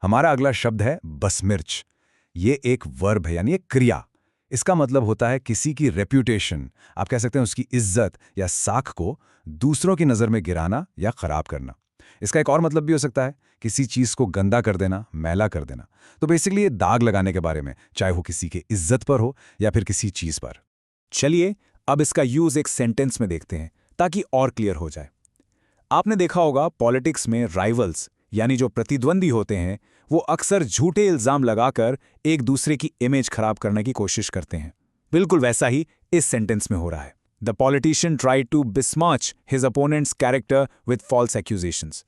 हमारा अगला शब्द है बसमिर्च। ये एक वर्ब है, यानी एक क्रिया। इसका मतलब होता है किसी की रेप्यूटेशन, आप कह सकते हैं उसकी इज्जत या साख को दूसरों की नज़र में गिराना या खराब करना। इसका एक और मतलब भी हो सकता है किसी चीज़ को गंदा कर देना, मैला कर देना। तो बेसिकली ये दाग लगाने के बारे में, चाहे वो किसी की इज्जत पर हो या फिर किसी चीज़ पर। चलिए अब इसका यूज एक सेंटेंस में देखते हैं ताकि और क्लियर हो जाए। आपने देखा होगा पॉलिटिक्स में राइवल्स यानी जो प्रतिद्वंदी होते हैं वो अक्सर झूठे इल्जाम लगाकर एक दूसरे की इमेज खराब करने की कोशिश करते हैं। बिल्कुल वैसा ही इस सेंटेंस में हो रहा है। The politician tried to besmirch his opponent's character with false accusations.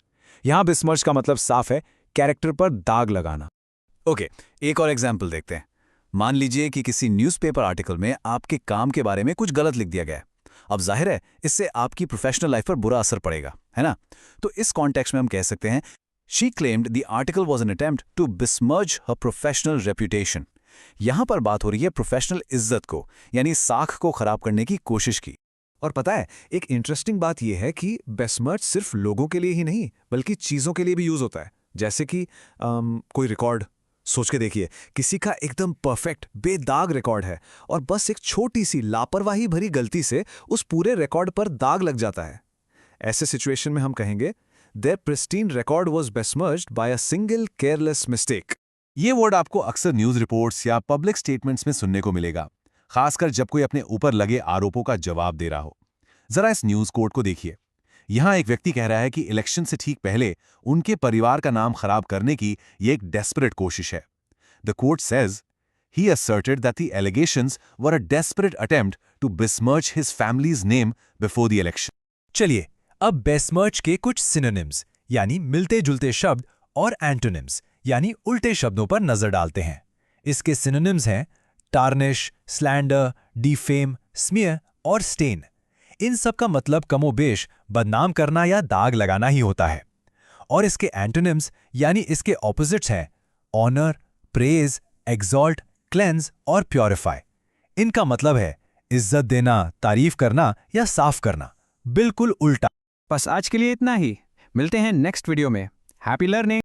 यहां बिस्मर्च का मतलब साफ है कैरेक्टर पर दाग लगाना। ओके, एक और एग्जाम्पल देखते हैं। मान लीजिए कि किसी न्यूज़पेपर आर्टिकल में आपके काम के बारे में कुछ गलत लिख दिया गया है। अब जाहिर है इससे आपकी प्रोफेशनल लाइफ पर बुरा असर पड़ेगा, है ना? तो इस कॉन्टेक्स्ट में हम कह सकते हैं she claimed the article was an attempt to besmirch her professional reputation. यहां पर बात हो रही है प्रोफेशनल इज्जत को, यानी साख को खराब करने की कोशिश की। और पता है, एक इंटरेस्टिंग बात यह है कि बेस्मर्च सिर्फ लोगों के लिए ही नहीं बल्कि चीज़ों के लिए भी यूज़ होता है। जैसे कि कोई रिकॉर्ड, सोच के देखिए, किसी का एकदम परफेक्ट बेदाग रिकॉर्ड है और बस एक छोटी सी लापरवाही भरी गलती से उस पूरे रिकॉर्ड पर दाग लग जाता है। ऐसे सिचुएशन में हम कहेंगे their pristine record was besmirched by a single careless mistake. ये वर्ड आपको अक्सर न्यूज़ रिपोर्ट्स या पब्लिक स्टेटमेंट्स में सुनने को मिलेगा, खासकर जब कोई अपने ऊपर लगे आरोपों का जवाब दे रहा हो। जरा इस न्यूज़ कोट को देखिए। यहां एक व्यक्ति कह रहा है कि इलेक्शन से ठीक पहले उनके परिवार का नाम खराब करने की ये एक डेस्परेट कोशिश है। The court says he asserted that the allegations were a desperate attempt to besmirch his family's name before the election. चलिए अब बेस्मर्च के कुछ सिनोनिम्स यानी मिलते जुलते शब्द और एंटोनिम्स यानी उल्टे शब्दों पर नजर डालते हैं। इसके सिनोनिम्स हैं टार्निश, स्लैंडर, डिफेम, स्मियर और स्टेन। इन सब का मतलब कमोबेश बदनाम करना या दाग लगाना ही होता है। और इसके एंटोनिम्स यानी इसके ऑपोजिट्स हैं ऑनर, प्रेज, एक्सॉल्ट, क्लेंस और प्योरीफाई। इनका मतलब है इज्जत देना, तारीफ करना या साफ करना, बिल्कुल उल्टा। बस आज के लिए इतना ही। मिलते हैं नेक्स्ट वीडियो में। Happy learning.